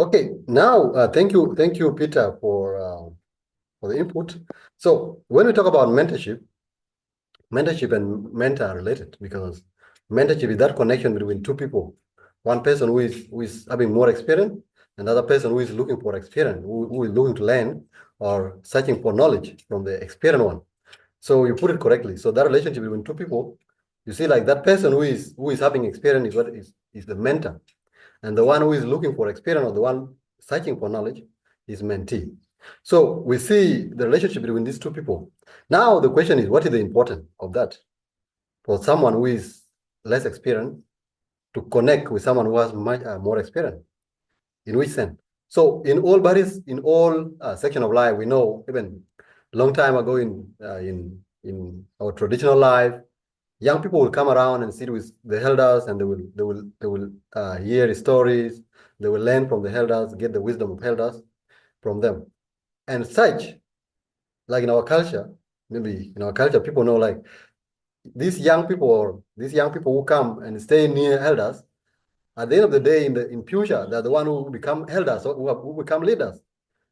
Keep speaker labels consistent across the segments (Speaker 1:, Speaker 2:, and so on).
Speaker 1: Okay, now thank you, Peter, for the input. So when we talk about mentorship and mentor are related because mentorship is that connection between two people, one person who is having more experience, another person who is looking for experience, who is looking to learn or searching for knowledge from the experienced one. So you put it correctly. So that relationship between two people, you see, like that person who is having experience is what is the mentor. And the one who is looking for experience or the one searching for knowledge is mentee. So we see the relationship between these two people. Now the question is, what is the importance of that for someone who is less experienced to connect with someone who has much more experience? In which sense? So in all bodies, in all section of life, we know even long time ago in our traditional life, young people will come around and sit with the elders, and they will hear stories. They will learn from the elders, get the wisdom of elders from them. And such, like in our culture, maybe in our culture, people know like these young people who come and stay near elders. At the end of the day, in future, they're the one who become elders or who become leaders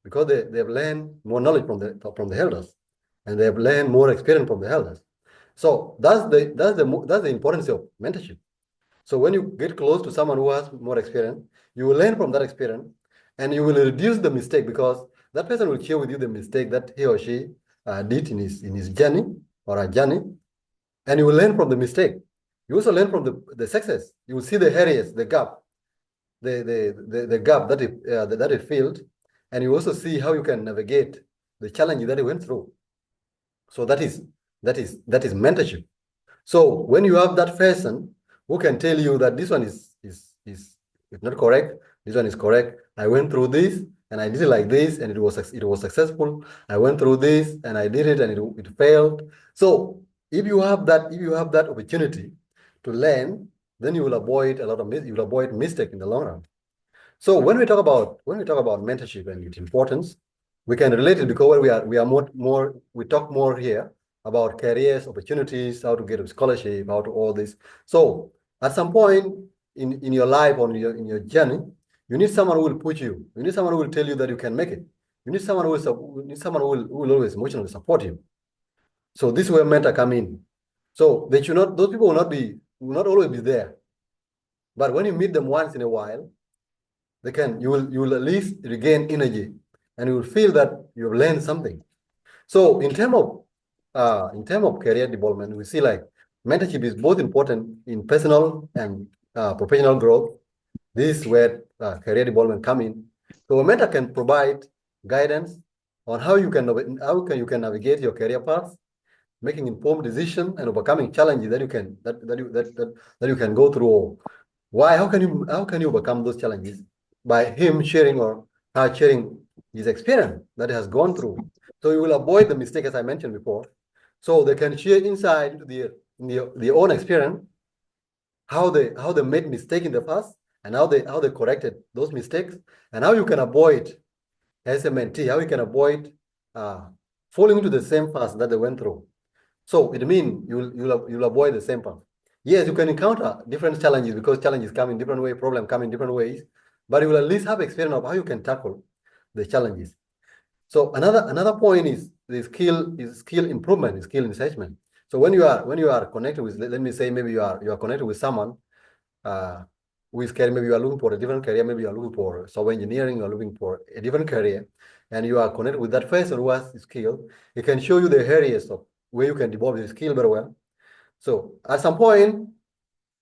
Speaker 1: because they've learned more knowledge from the elders, and they've learned more experience from the elders. So that's the importance of mentorship. So when you get close to someone who has more experience, you will learn from that experience, and you will reduce the mistake because that person will share with you the mistake that he or she did in his journey or a journey, and you will learn from the mistake. You also learn from the success. You will see the areas, the gap, the gap that it filled, and you also see how you can navigate the challenge that he went through. So that is mentorship. So when you have that person who can tell you that this one is not correct, this one is correct. I went through this and I did it like this, and it was successful. I went through this and I did it and it failed. So if you have that opportunity to learn, then you will avoid mistake in the long run. So when we talk about mentorship and its importance, we can relate it because we are more we talk more here about careers, opportunities, how to get a scholarship, how to all this. So at some point in your life or in your journey, you need someone who will push you. You need someone who will tell you that you can make it. You need someone who will always emotionally support you. So this is where mentor come in. So those people will not always be there. But when you meet them once in a while, you will at least regain energy, and you will feel that you have learned something. So in term of career development, we see like mentorship is both important in personal and professional growth. This is where career development come in. So a mentor can provide guidance on how you can navigate your career path, making informed decisions and overcoming challenges that you can go through. Why? How can you overcome those challenges? By him sharing or her sharing his experience that he has gone through. So you will avoid the mistake as I mentioned before. So they can share insight into their own experience, how they made mistake in the past, and how they corrected those mistakes, and how you can avoid as a mentee, how you can avoid falling into the same path that they went through. So it means you'll avoid the same path. Yes, you can encounter different challenges because challenges come in different ways, problems come in different ways, but you will at least have experience of how you can tackle the challenges. So another point is the skill improvement, skill enhancement. So when you are connected with, let me say maybe you are connected with someone uh, who is career, maybe you are looking for a different career, maybe you are looking for software engineering, you are looking for a different career, and you are connected with that person who has skill. He can show you the areas of where you can develop your skill very well. So at some point,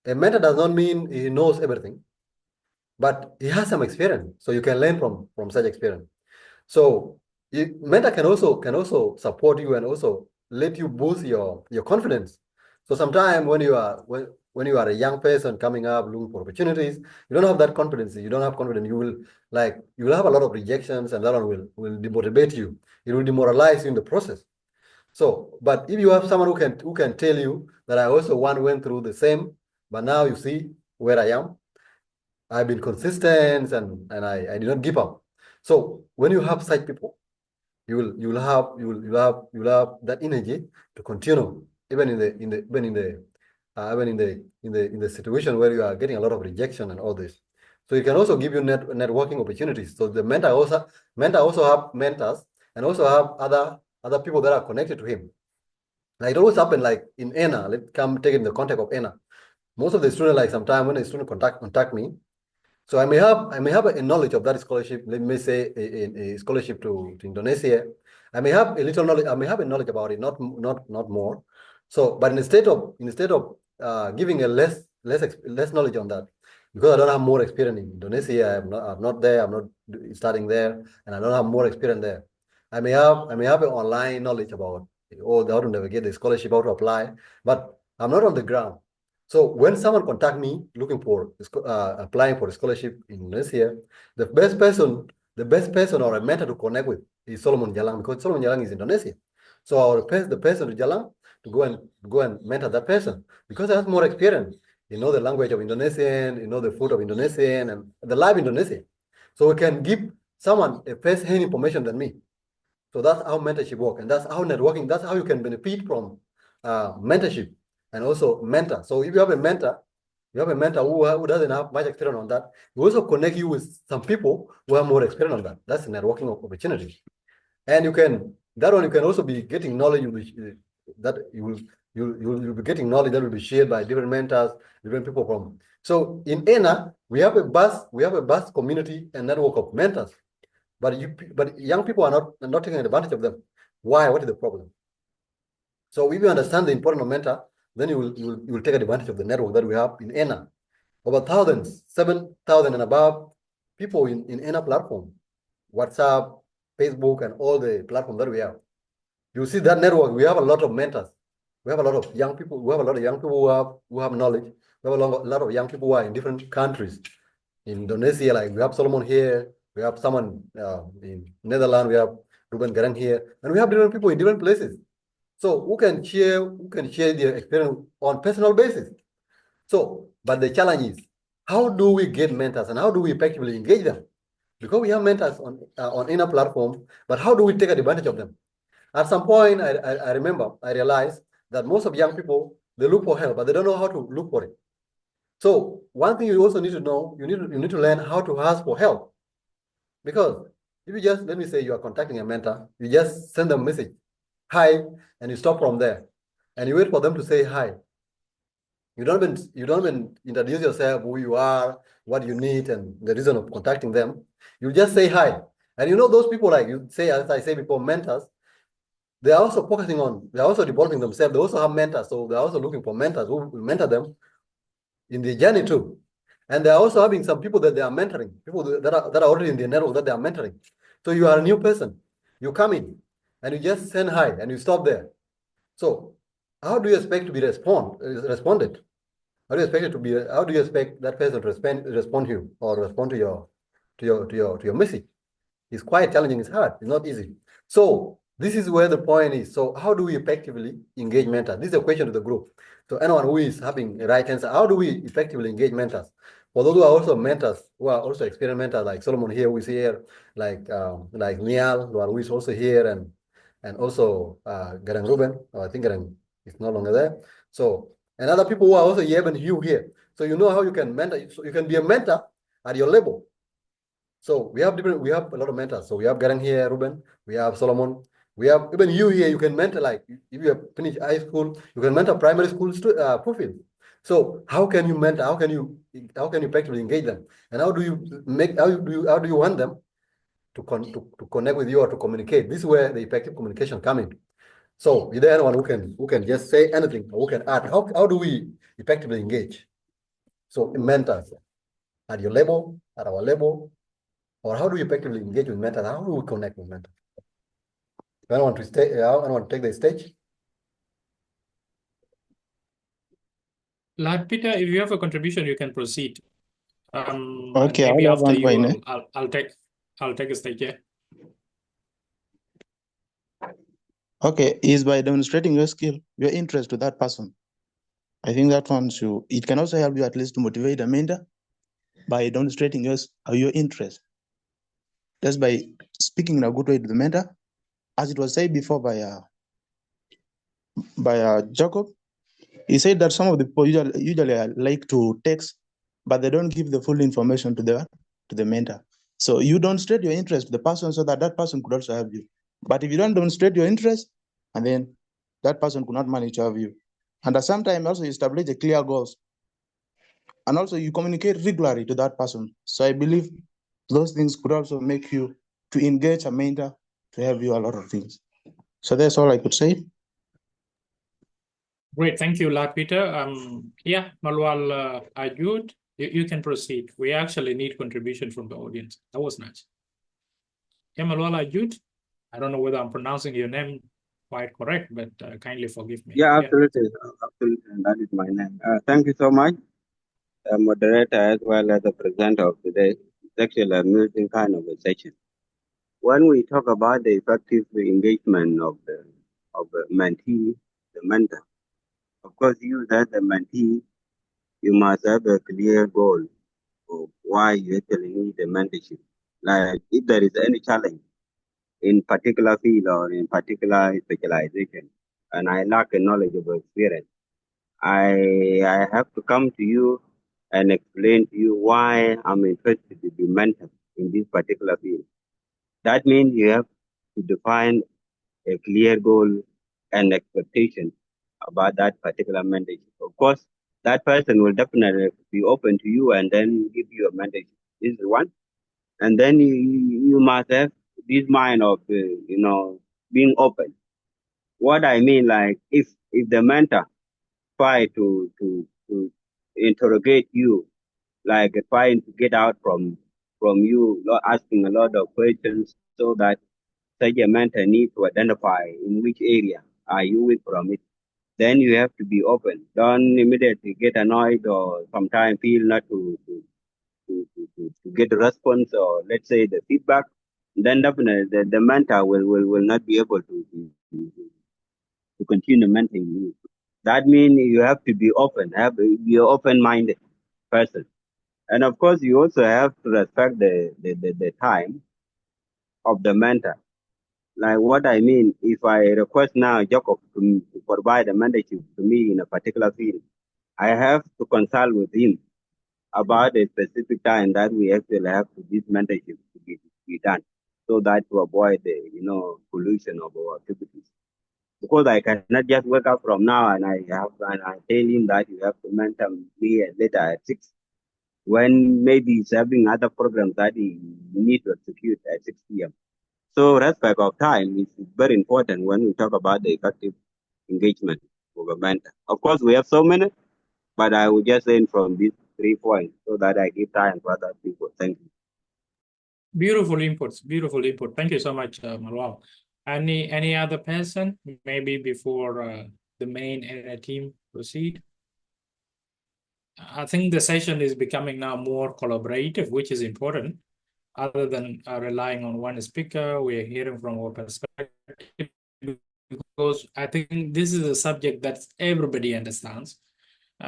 Speaker 1: a mentor does not mean he knows everything, but he has some experience, so you can learn from such experience. So mentor can also support you and also let you boost your confidence. So sometimes when you are a young person coming up looking for opportunities, you don't have that confidence. You don't have confidence. You will have a lot of rejections, and that one will demotivate you. It will demoralize you in the process. So, but if you have someone who can tell you that I also went through the same, but now you see where I am. I've been consistent, and I did not give up. So when you have such people, you will have that energy to continue even in the situation where you are getting a lot of rejection and all this. So it can also give you networking opportunities. So the mentor also have mentors and also have other people that are connected to him. Like it always happen like in ENA. Let's come take it in the context of ENA. Most of the students, like sometimes when a student contact me, so I may have a knowledge of that scholarship. Let me say a scholarship to Indonesia. I may have a little knowledge. I may have a knowledge about it, not more. So, but instead of giving a less knowledge on that, because I don't have more experience in Indonesia, I'm not there. I'm not studying there, and I don't have more experience there. I may have an online knowledge about how to navigate the scholarship, how to apply, but I'm not on the ground. So when someone contact me looking for applying for a scholarship in Indonesia, the best person or a mentor to connect with is Solomon Jalang, because Solomon Jalang is Indonesia. So I'll request the person to Jalang to go and mentor that person because he has more experience. You know the language of Indonesian, you know the food of Indonesian, and the life Indonesian. So we can give someone a first-hand information than me. So that's how mentorship works, and that's how networking. That's how you can benefit from mentorship and also mentor. So if you have a mentor who doesn't have much experience on that, we also connect you with some people who have more experience on that. That's a networking opportunity. And you can also be getting knowledge that you'll be getting knowledge that will be shared by different mentors, different people from. So in ENA, we have a vast community and network of mentors, but young people are not taking advantage of them. Why? What is the problem? So if you understand the importance of mentor, then you will take advantage of the network that we have in ENA. Over 7,000 and above people in ENA platform, WhatsApp, Facebook, and all the platforms that we have. You see that network, we have a lot of mentors. We have a lot of young people. We have a lot of young people who have knowledge. We have a lot of young people who are in different countries. In Indonesia, like we have Solomon here. We have someone in Netherlands. We have Ruben Garang here. And we have different people in different places. So who can share their experience on personal basis. So, but the challenge is, how do we get mentors and how do we effectively engage them? Because we have mentors on inner platform, but how do we take advantage of them? At some point, I realized that most of young people, they look for help, but they don't know how to look for it. So one thing you also need to know, you need to learn how to ask for help. Because if you just, let me say you are contacting a mentor, you just send them a message, hi, and you stop from there. And you wait for them to say hi. You don't even introduce yourself, who you are, what you need, and the reason of contacting them. You just say hi. And you know those people, like you say, as I say before, mentors, they are also they're also developing themselves. They also have mentors, so they're also looking for mentors who will mentor them in the journey too. And they're also having some people that they are mentoring, people that are already in the network that they are mentoring. So you are a new person, you come in and you just send hi and you stop there. So how do you expect to be responded? How do you expect that person to respond to you or respond to your message? It's quite challenging, it's hard, it's not easy. So this is where the point is. So how do we effectively engage mentors? This is a question to the group. So anyone who is having the right answer, how do we effectively engage mentors? For those who are also mentors, who are also experienced mentors, like Solomon here, who is here, like Niall, who is also here, and also Garang Ruben, I think Garang is no longer there. So, and other people who are also here, and you here. So you know how you can mentor, so you can be a mentor at your level. So we have a lot of mentors. So we have Garang here, Ruben, we have Solomon, we have even you here, you can mentor, like if you have finished high school, you can mentor primary school profile. So how can you mentor, how can you effectively engage them? And how do you want them to connect with you or to communicate? This is where the effective communication come in. So is there anyone who can just say anything or who can add? How do we effectively engage? So mentors at your level, at our level, or how do we effectively engage with mentors? How do we connect with mentors? Anyone to take the stage?
Speaker 2: Lad Peter, if you have a contribution, you can proceed.
Speaker 3: Okay,
Speaker 2: maybe after you,
Speaker 3: point,
Speaker 2: I'll take a stage. Yeah.
Speaker 3: Okay, is by demonstrating your skill, your interest to that person. I think that one it can also help you at least to motivate a mentor by demonstrating your interest. Just by speaking in a good way to the mentor, as it was said before by Jacob. He said that some of the people usually like to text but they don't give the full information to the mentor. So you demonstrate your interest to the person so that that person could also help you. But if you don't demonstrate your interest, and then that person could not manage to have you. And at some time also you establish a clear goals. And also you communicate regularly to that person. So I believe those things could also make you to engage a mentor to help you a lot of things. So that's all I could say.
Speaker 2: Great, thank you, Lord Peter. Yeah, Malwal Ajud, you can proceed. We actually need contribution from the audience. That was nice. Yeah, Malwal Ajud, I don't know whether I'm pronouncing your name quite correct, but kindly forgive me.
Speaker 4: Yeah, absolutely. Absolutely. That is my name. Thank you so much, moderator, as well as the presenter of today. It's actually a amusing kind of a session. When we talk about the effective engagement of the mentee, the mentor, of course, you as the mentee, you must have a clear goal of why you actually need the mentorship. Like if there is any challenge in particular field or in particular specialization, and I lack a knowledge of experience, I have to come to you and explain to you why I'm interested to be mentored in this particular field. That means you have to define a clear goal and expectation about that particular mentorship. Of course, that person will definitely be open to you and then give you a mentorship. This is one. And then you must have this mind of, being open. What I mean, like, if the mentor try to interrogate you, like trying to get out from you, asking a lot of questions, so that such a mentor need to identify in which area are you weak from it. Then you have to be open. Don't immediately get annoyed or sometimes feel not to get a response or let's say the feedback. Then definitely the mentor will not be able to continue mentoring you. That means you have to be open, be an open-minded person. And of course, you also have to respect the time of the mentor. Like what I mean, if I request now Jacob to provide a mentorship to me in a particular field, I have to consult with him about a specific time that we actually have to this mentorship to be done, so that to avoid the pollution of our activities. Because I cannot just wake up from now and I tell him that you have to mentor me later at 6, when maybe he's having other programs that he need to execute at 6 p.m. So respect of time is very important when we talk about the effective engagement of a mentor. Of course, we have so many, but I will just end from these 3 points so that I give time for other people. Thank you.
Speaker 2: Beautiful inputs, beautiful input. Thank you so much, Malwal. Any other person, maybe before the main team proceed? I think the session is becoming now more collaborative, which is important. Other than relying on one speaker, we are hearing from our perspective, because I think this is a subject that everybody understands.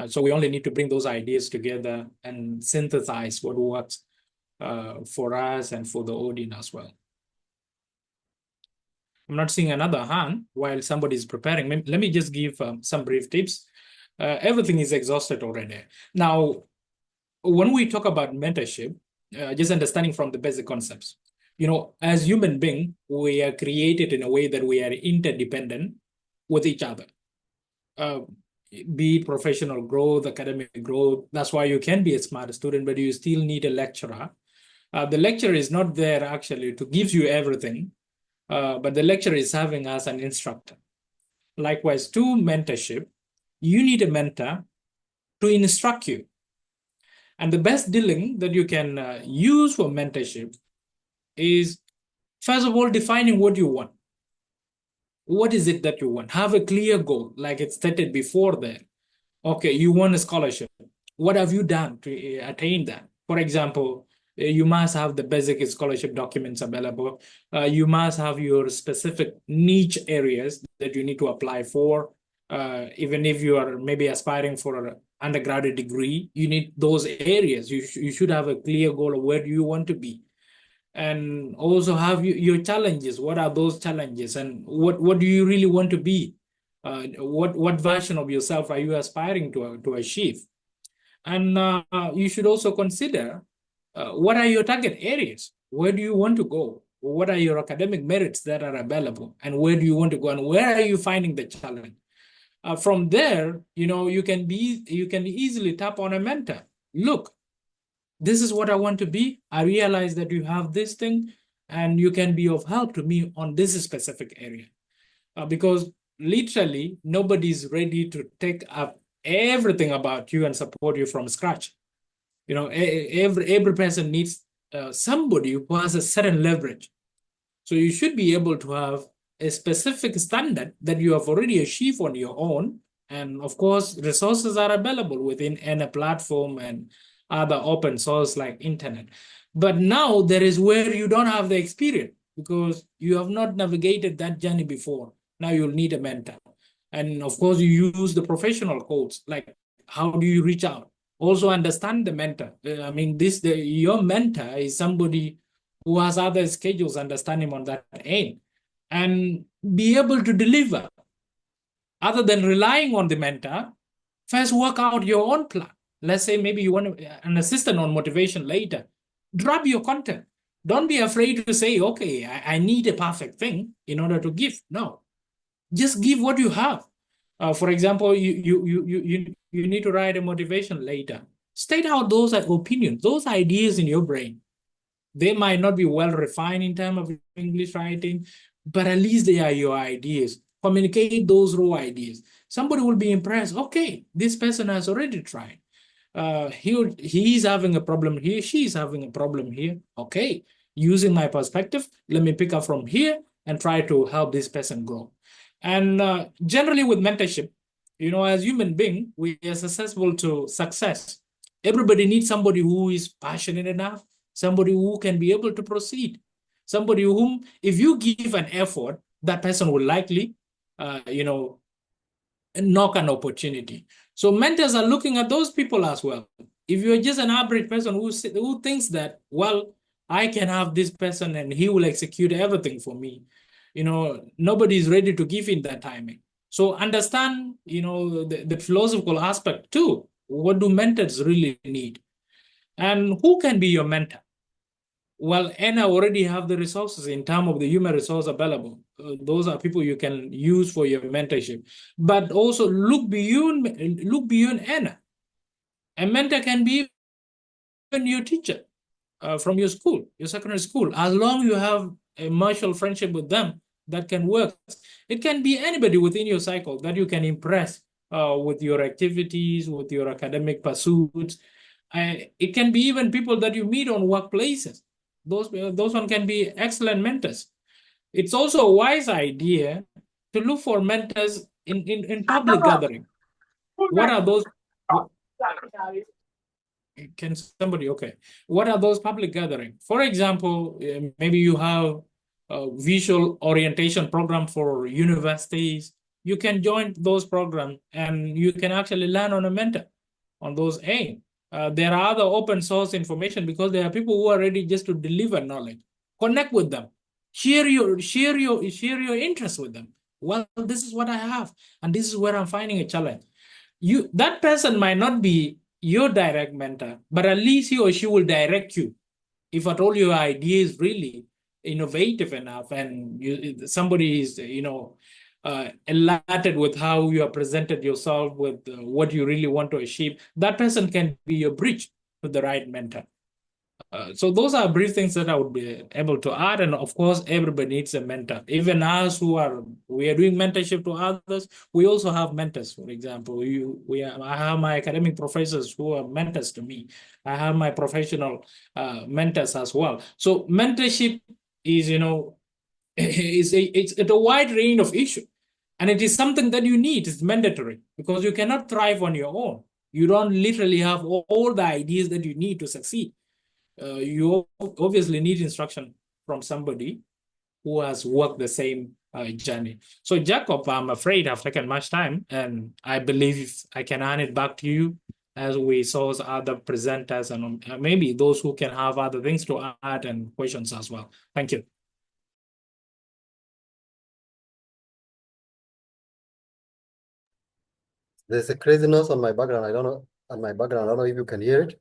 Speaker 2: So we only need to bring those ideas together and synthesize what works for us and for the audience as well. I'm not seeing another hand while somebody is preparing. Let me just give some brief tips. Everything is exhausted already. Now, when we talk about mentorship, just understanding from the basic concepts, as human beings, we are created in a way that we are interdependent with each other. Be it professional growth, academic growth. That's why you can be a smart student, but you still need a lecturer. The lecturer is not there actually to give you everything, but the lecturer is serving as an instructor. Likewise, to mentorship, you need a mentor to instruct you. And the best dealing that you can use for mentorship is, first of all, defining what you want. What is it that you want? Have a clear goal, like it's stated before there. Okay, you want a scholarship. What have you done to attain that? For example, you must have the basic scholarship documents available. You must have your specific niche areas that you need to apply for. Even if you are maybe aspiring for an undergraduate degree, you need those areas. You should have a clear goal of where do you want to be. And also have your challenges. What are those challenges? And what do you really want to be? What version of yourself are you aspiring to achieve? And you should also consider what are your target areas? Where do you want to go? What are your academic merits that are available? And where do you want to go? And where are you finding the challenge? From there, you can easily tap on a mentor. Look, this is what I want to be. I realize that you have this thing, and you can be of help to me on this specific area. Because literally, nobody's ready to take up everything about you and support you from scratch. Every person needs somebody who has a certain leverage. So you should be able to have a specific standard that you have already achieved on your own. And of course, resources are available within any platform and other open source like internet. But now there is where you don't have the experience because you have not navigated that journey before. Now you'll need a mentor. And of course, you use the professional codes, like how do you reach out? Also understand the mentor. I mean, your mentor is somebody who has other schedules, understand him on that end, and be able to deliver. Other than relying on the mentor, first work out your own plan. Let's say maybe you want an assistant on motivation later. Drop your content. Don't be afraid to say, okay, I need a perfect thing in order to give. No, just give what you have. For example, you need to write a motivation later. State out those opinions, those ideas in your brain. They might not be well refined in terms of English writing, but at least they are your ideas. Communicate those raw ideas. Somebody will be impressed. Okay, this person has already tried. He's having a problem here. She's having a problem here. Okay, using my perspective, let me pick up from here and try to help this person grow. And generally with mentorship, as human being, we are susceptible to success. Everybody needs somebody who is passionate enough, somebody who can be able to proceed, somebody whom, if you give an effort, that person will likely, knock an opportunity. So mentors are looking at those people as well. If you're just an average person who thinks that, well, I can have this person and he will execute everything for me, nobody is ready to give in that timing. So understand, the philosophical aspect too. What do mentors really need? And who can be your mentor? Well, Anna already have the resources in terms of the human resource available. Those are people you can use for your mentorship. But also look beyond Anna. A mentor can be even your teacher from your school, your secondary school. As long as you have a mutual friendship with them, that can work. It can be anybody within your cycle that you can impress with your activities, with your academic pursuits. It can be even people that you meet on workplaces. Those one can be excellent mentors. It's also a wise idea to look for mentors in public gathering. What are those? Can somebody, okay. What are those public gatherings? For example, maybe you have a visual orientation program for universities. You can join those programs and you can actually learn on a mentor on those aims. There are other open source information because there are people who are ready just to deliver knowledge. Connect with them. Share your interest with them. Well, this is what I have, and this is where I'm finding a challenge. That person might not be your direct mentor, but at least he or she will direct you. If at all your idea is really innovative enough and somebody is, elated with how you have presented yourself with what you really want to achieve, that person can be your bridge to the right mentor. So those are brief things that I would be able to add. And of course, everybody needs a mentor. Even us we are doing mentorship to others, we also have mentors. For example, I have my academic professors who are mentors to me. I have my professional mentors as well. So mentorship is, it's a wide range of issues. And it is something that you need. It's mandatory because you cannot thrive on your own. You don't literally have all the ideas that you need to succeed. You obviously need instruction from somebody who has worked the same journey. So Jacob, I'm afraid I've taken much time, and I believe I can hand it back to you as we source other presenters and maybe those who can have other things to add and questions as well. Thank you.
Speaker 1: There's a craziness on my background. I don't know. at my background. I don't know if you can hear it.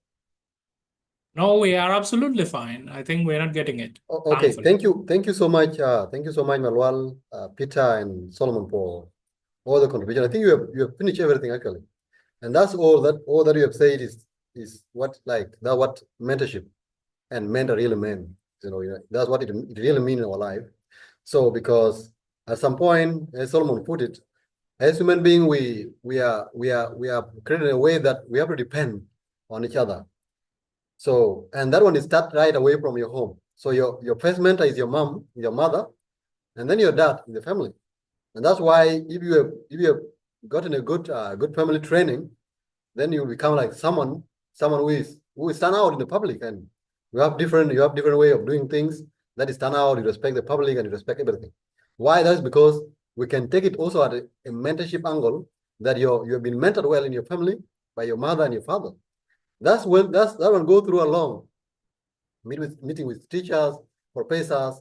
Speaker 2: No, we are absolutely fine. I think we're not getting it.
Speaker 1: Okay,
Speaker 2: Harmful.
Speaker 1: thank you so much. Thank you so much, Malwal, Peter, and Solomon for all the contribution. I think you have finished everything actually, and that's all that you have said is what what mentorship and mentor really mean. That's what it really means in our life. So because at some point, as Solomon put it, as human being, we are created in a way that we have to depend on each other. So, and that one is start right away from your home. So your first mentor is your mom, your mother, and then your dad in the family. And that's why if you have gotten a good family training, then you become like someone who is stand out in the public, and you have different way of doing things that is stand out. You respect the public and you respect everything. Why? That's because we can take it also at a mentorship angle, that you have been mentored well in your family by your mother and your father. That one go through along meeting with teachers, professors,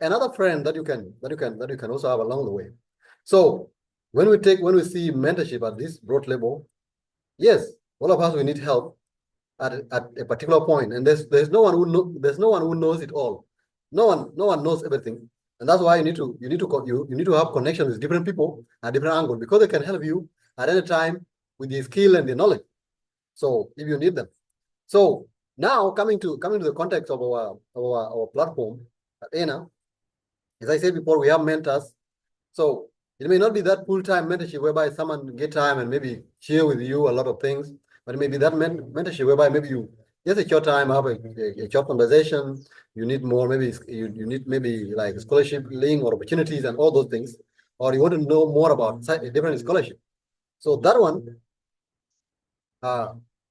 Speaker 1: and other friends that you can also have along the way. So when we see mentorship at this broad level, yes, all of us we need help at a particular point, and there's no one who knows it all. No one knows everything, and that's why you need to have connections with different people at different angles, because they can help you at any time with the skill and the knowledge. So if you need them. So now coming to the context of our platform at ENA, as I said before, we have mentors. So it may not be that full-time mentorship whereby someone get time and maybe share with you a lot of things, but it may be that mentorship whereby maybe you just a short time have a short conversation. You need more, maybe you need maybe like scholarship link or opportunities and all those things, or you want to know more about different scholarship. So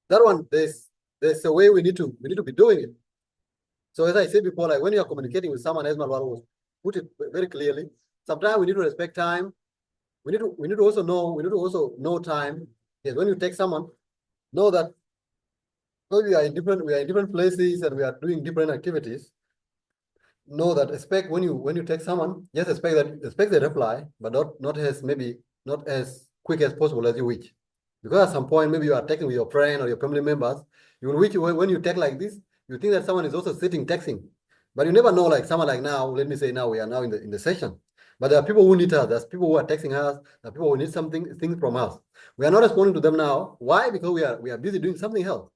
Speaker 1: there's a way we need to be doing it. So as I said before, like when you are communicating with someone, as Malwal was put it very clearly, sometimes we need to respect time. We need to also know time. Yes, when you take someone, know that we are in different places and we are doing different activities. Know that expect when you take someone, just expect the reply, but not as quick as possible as you wish. Because at some point, maybe you are texting with your friend or your family members, you will wish when you text like this, you think that someone is also sitting texting. But you never know, like someone like now, let me say now we are now in the session. But there are people who need us, there's people who are texting us, there are people who need things from us. We are not responding to them now. Why? Because we are busy doing something else.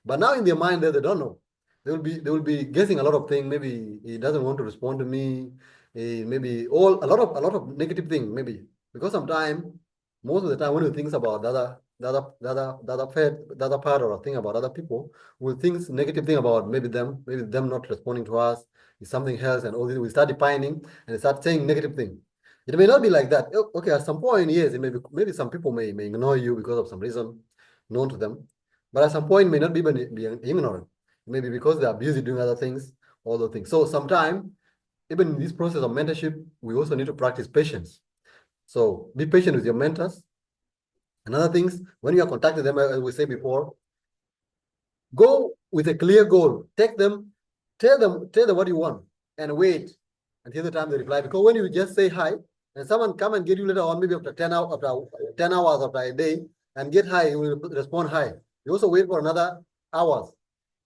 Speaker 1: But now in their mind they don't know. They will be guessing a lot of things. Maybe he doesn't want to respond to me. Maybe a lot of negative things. Maybe because sometimes, most of the time, when we think about the other part or think about other people, we think negative thing about maybe them not responding to us, is something else, and all this. We start defining and start saying negative things. It may not be like that. Okay, at some point, yes, it maybe some people may ignore you because of some reason known to them. But at some point, may not be ignorant. Maybe because they are busy doing other things, all those things. So sometimes, even in this process of mentorship, we also need to practice patience. So be patient with your mentors. Another things, when you are contacting them, as we said before, go with a clear goal. Tell them what you want, and wait until the time they reply. Because when you just say hi, and someone come and get you later on, maybe after 10 hours, after a day, and get hi, you will respond hi. You also wait for another hours.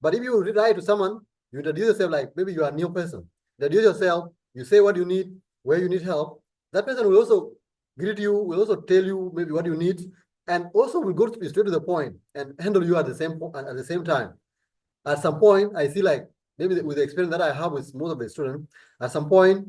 Speaker 1: But if you write to someone, you introduce yourself, like maybe you are a new person. Introduce yourself, you say what you need, where you need help. That person will also greet you, will also tell you maybe what you need, and also will go straight to the point and handle you at the same time. At some point, I see like maybe with the experience that I have with most of the students, at some point,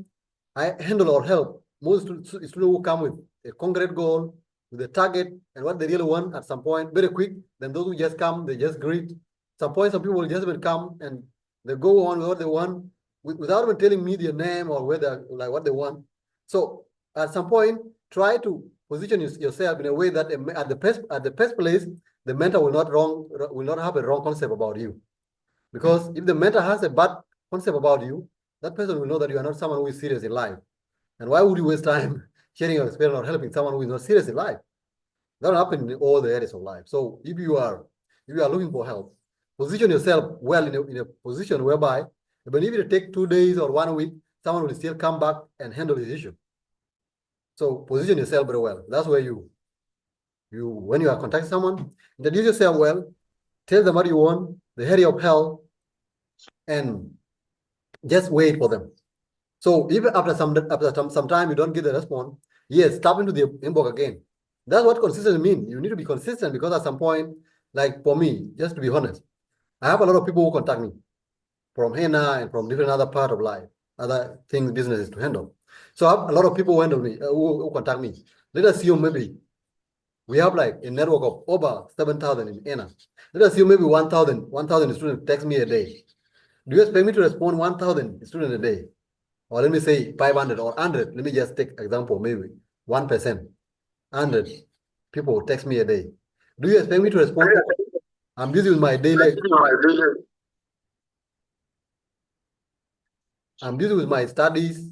Speaker 1: I handle or help most students who come with a concrete goal, with a target, and what they really want at some point, very quick. Then those who just come, they just greet. Some point, some people will just even come and they go on with what they want without even telling me their name or whether like what they want. So at some point, try to position yourself in a way that at the first place, the mentor will not have a wrong concept about you. Because if the mentor has a bad concept about you, that person will know that you are not someone who is serious in life. And why would you waste time sharing your experience or helping someone who is not serious in life? That will happen in all the areas of life. So if you are looking for help, position yourself well in a position whereby, even if it take 2 days or 1 week, someone will still come back and handle his issue. So position yourself very well. That's where you when you are contacting someone, introduce yourself well, tell them what you want, the area of help, and just wait for them. So even after some time you don't get the response, yes, tap into the inbox again. That's what consistency means. You need to be consistent, because at some point, like for me, just to be honest, I have a lot of people who contact me from HENA and from different other part of life, other things, businesses to handle. So I have a lot of people who handle me, who contact me. Let us assume maybe we have like a network of over 7,000 in HENA. Let us assume maybe 1,000 students text me a day. Do you expect me to respond 1,000 students a day? Or let me say 500 or 100. Let me just take example, maybe 1%. 100 people text me a day. Do you expect me to respond? I'm busy with my daily. I'm busy with my studies,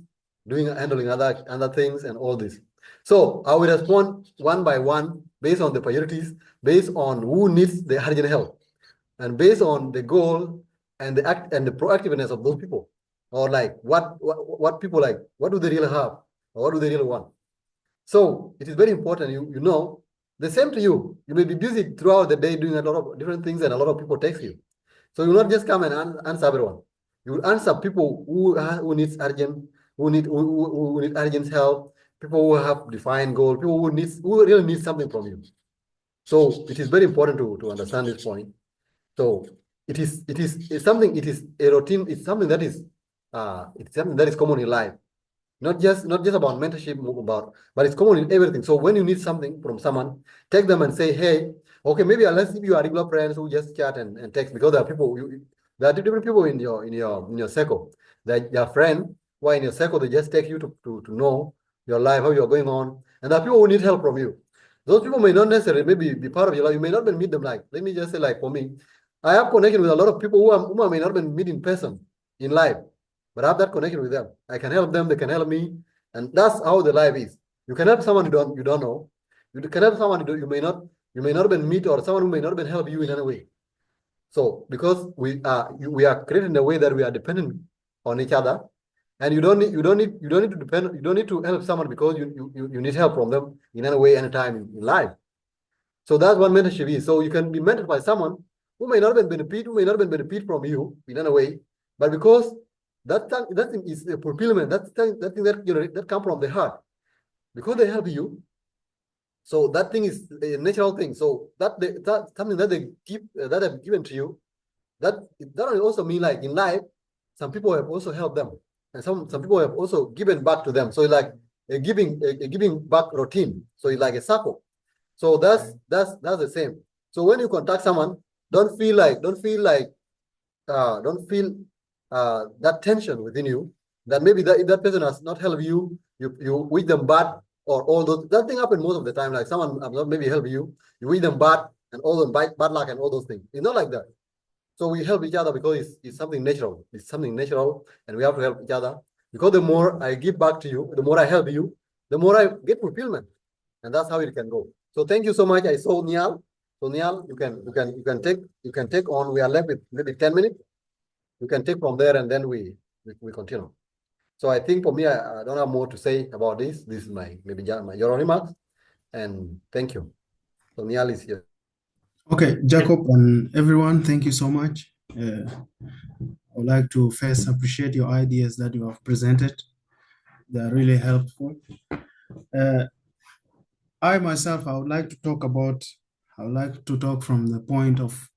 Speaker 1: handling other things and all this. So I will respond one by one based on the priorities, based on who needs the urgent help, and based on the goal and the proactiveness of those people, or like what people like, what do they really have, or what do they really want. So it is very important, you know, the same to you. You may be busy throughout the day doing a lot of different things, and a lot of people text you. So you will not just come and answer everyone. You will answer people who needs urgent, who need urgent help, people who have defined goal, people who really need something from you. So it is very important to understand this point. So it is a routine. It's something that is common in life. Not just about mentorship, but it's common in everything. So when you need something from someone, take them and say, hey, okay, maybe unless if you are regular friends who just chat and text, because there are people there are different people in your circle. That your friend who are in your circle, they just take you to know your life, how you're going on. And there are people who need help from you. Those people may not necessarily maybe be part of your life. You may not even meet them. Like, let me just say, like for me, I have connection with a lot of people whom I may not even meet in person in life, but I have that connection with them. I can help them, they can help me, and that's how the life is. You can help someone you don't know. You can help someone you may not even meet, or someone who may not even help you in any way. So because we are created in a way that we are dependent on each other, and you don't need to help someone because you need help from them in any way, anytime in life. So that's what mentorship is. So you can be mentored by someone who may not even benefit from you in any way, but because that thing is a fulfillment. That thing that come from the heart, because they help you. So that thing is a natural thing. So that's something that they give that have given to you. That also mean, like in life, some people have also helped them, and some people have also given back to them. So it's like a giving back routine. So it's like a circle. So that's the same. So when you contact someone, don't feel that tension within you, that maybe if that person has not helped you, you wish them bad, or all those. That thing happens most of the time. Like someone has not maybe help you, you wish them bad, and all those bad luck and all those things. It's not like that. So we help each other because it's something natural. It's something natural, and we have to help each other. Because the more I give back to you, the more I help you, the more I get fulfillment, and that's how it can go. So thank you so much. I saw Niall. So Niall, you can take on. We are left with maybe 10 minutes. You can take from there, and then we continue. So I think for me, I don't have more to say about this. This is my your remarks, and thank you. So Niall is here.
Speaker 5: Okay, Jacob and everyone, thank you so much. I would like to first appreciate your ideas that you have presented. They are really helpful. I myself, I would like to talk from the point of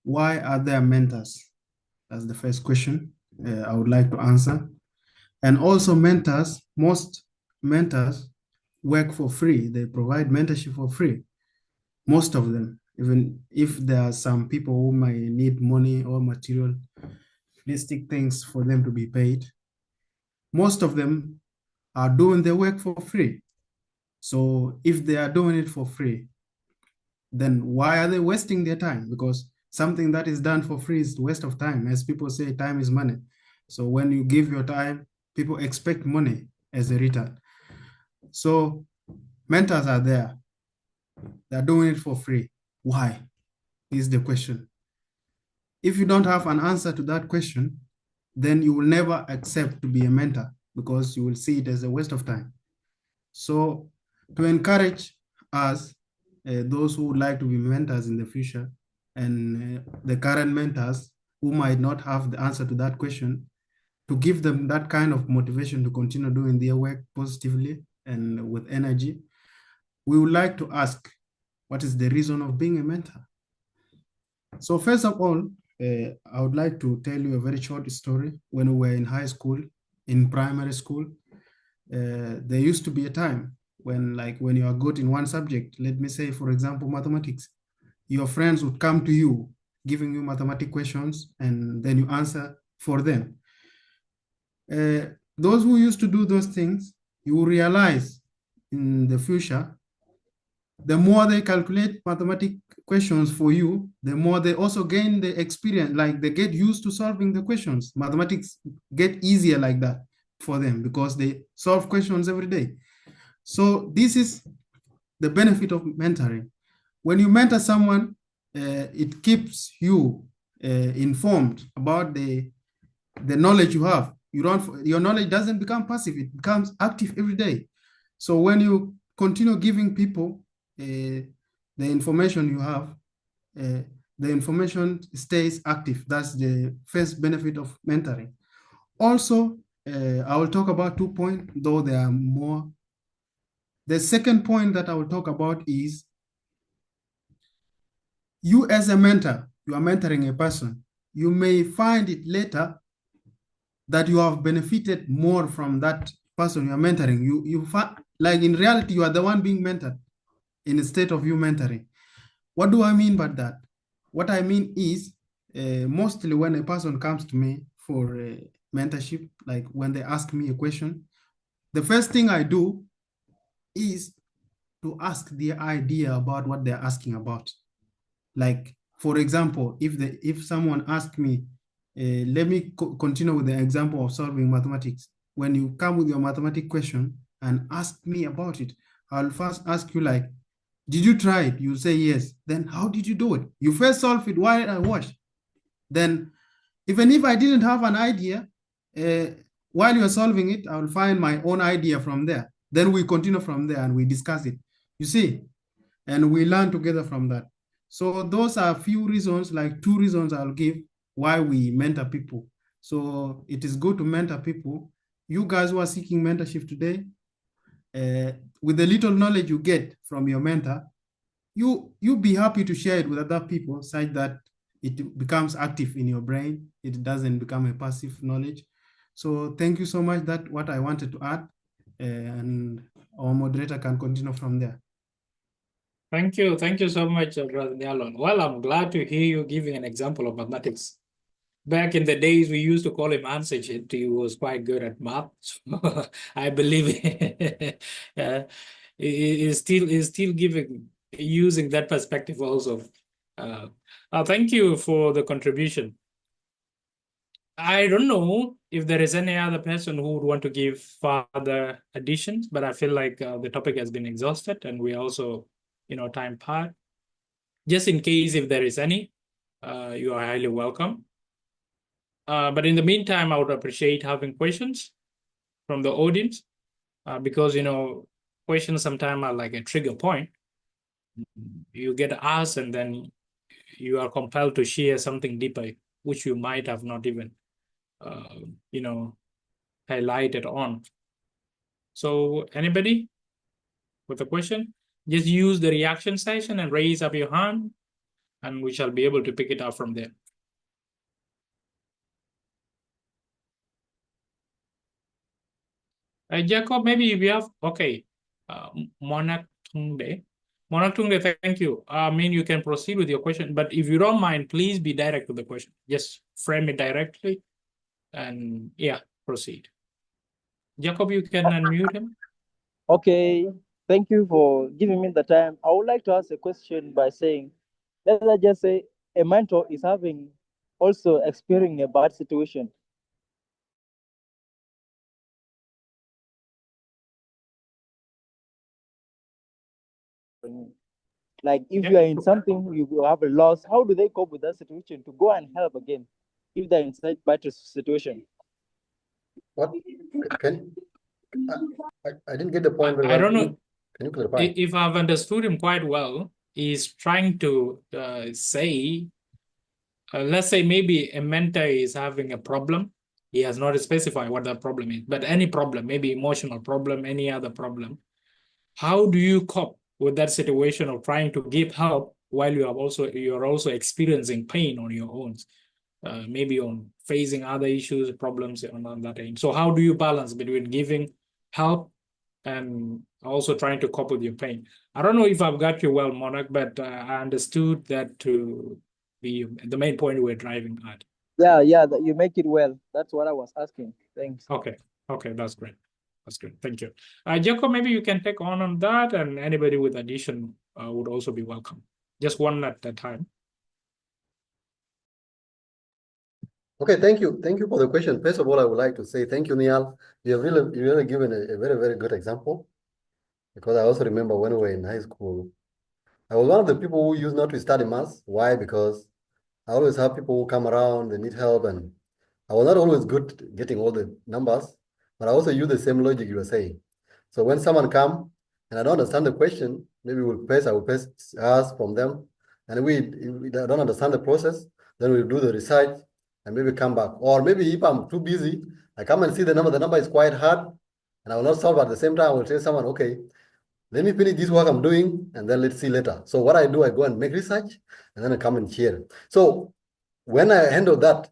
Speaker 5: why are there mentors? That's the first question I would like to answer. And also most mentors work for free. They provide mentorship for free. Most of them, even if there are some people who might need money or materialistic things for them to be paid, most of them are doing their work for free. So if they are doing it for free, then why are they wasting their time? Because something that is done for free is a waste of time. As people say, time is money. So when you give your time, people expect money as a return. So mentors are there. They're doing it for free. Why? Is the question. If you don't have an answer to that question, then you will never accept to be a mentor, because you will see it as a waste of time. So to encourage us those who would like to be mentors in the future, and the current mentors who might not have the answer to that question, to give them that kind of motivation to continue doing their work positively and with energy. We would like to ask, what is the reason of being a mentor? So first of all, I would like to tell you a very short story. When we were in high school, in primary school, there used to be a time when, like, when you are good in one subject, let me say, for example, mathematics, your friends would come to you, giving you mathematics questions, and then you answer for them. Those who used to do those things, you will realize in the future, the more they calculate mathematics questions for you, the more they also gain the experience, like they get used to solving the questions. Mathematics get easier like that for them because they solve questions every day. So this is the benefit of mentoring. When you mentor someone, it keeps you informed about the knowledge you have. Your knowledge doesn't become passive, it becomes active every day. So when you continue giving people the information you have, the information stays active. That's the first benefit of mentoring. Also, I will talk about 2 points, though there are more. The second point that I will talk about is, you as a mentor, you are mentoring a person. You may find it later that you have benefited more from that person you are mentoring. You like in reality, you are the one being mentored instead of you mentoring. What do I mean by that? What I mean is, mostly when a person comes to me for mentorship, like when they ask me a question, the first thing I do is to ask their idea about what they're asking about. Like, for example, if someone asks me, let me continue with the example of solving mathematics. When you come with your mathematics question and ask me about it, I'll first ask you, like, did you try it? You say yes. Then how did you do it? You first solve it while I watch. Then even if I didn't have an idea, while you're solving it, I will find my own idea from there. Then we continue from there and we discuss it. You see? And we learn together from that. So those are a few reasons, like 2 reasons I'll give why we mentor people. So it is good to mentor people. You guys who are seeking mentorship today, with the little knowledge you get from your mentor, you be happy to share it with other people such that it becomes active in your brain. It doesn't become a passive knowledge. So thank you so much. That's what I wanted to add, and our moderator can continue from there.
Speaker 2: Thank you so much, Brother Nyalon. Well, I'm glad to hear you giving an example of mathematics. Back in the days, we used to call him answer sheet. He was quite good at math, so I believe he is still using that perspective also. Thank you for the contribution. I don't know if there is any other person who would want to give further additions, but I feel like the topic has been exhausted, and we also, time part. Just in case if there is any, you are highly welcome. But in the meantime, I would appreciate having questions from the audience, because questions sometimes are like a trigger point. You get asked, and then you are compelled to share something deeper, which you might have not even, highlighted on. So anybody with a question, just use the reaction section and raise up your hand, and we shall be able to pick it up from there. Jacob, maybe we have, okay, Monak Tungde, thank you. I mean, you can proceed with your question, but if you don't mind, please be direct with the question. Just frame it directly, and yeah, proceed. Jacob, you can unmute him.
Speaker 6: Okay, thank you for giving me the time. I would like to ask a question by saying, let's just say a mentor is having also experiencing a bad situation. Like if you are in something, you have a loss, how do they cope with that situation to go and help again if they're in such bad situation?
Speaker 1: What? I didn't get the point very well.
Speaker 2: I don't know.
Speaker 1: Can you clarify?
Speaker 2: If I've understood him quite well, is trying to say, let's say maybe a mentor is having a problem. He has not specified what that problem is, but any problem, maybe emotional problem, any other problem. How do you cope with that situation of trying to give help while you are also experiencing pain on your own, maybe on facing other issues, problems on that end? So how do you balance between giving help and also trying to cope with your pain? I don't know if I've got you well, Monarch, but I understood that to be the main point we're driving at.
Speaker 6: Yeah, you make it well. That's what I was asking. Thanks.
Speaker 2: Okay, that's great. That's good. Thank you. Jacob, maybe you can take on that, and anybody with addition would also be welcome. Just one at a time.
Speaker 1: Okay, thank you. Thank you for the question. First of all, I would like to say thank you, Niall. You have really given a very, very good example, because I also remember when we were in high school, I was one of the people who used not to study maths. Why? Because I always have people who come around, they need help, and I was not always good at getting all the numbers, but I also use the same logic you were saying. So when someone come and I don't understand the question, maybe I will ask from them, and if we don't understand the process, then we'll do the research and maybe come back. Or maybe if I'm too busy, I come and see the number is quite hard, and I will not solve at the same time. I will tell someone, okay, let me finish this work I'm doing, and then let's see later. So what I do, I go and make research, and then I come and share. So when I handle that,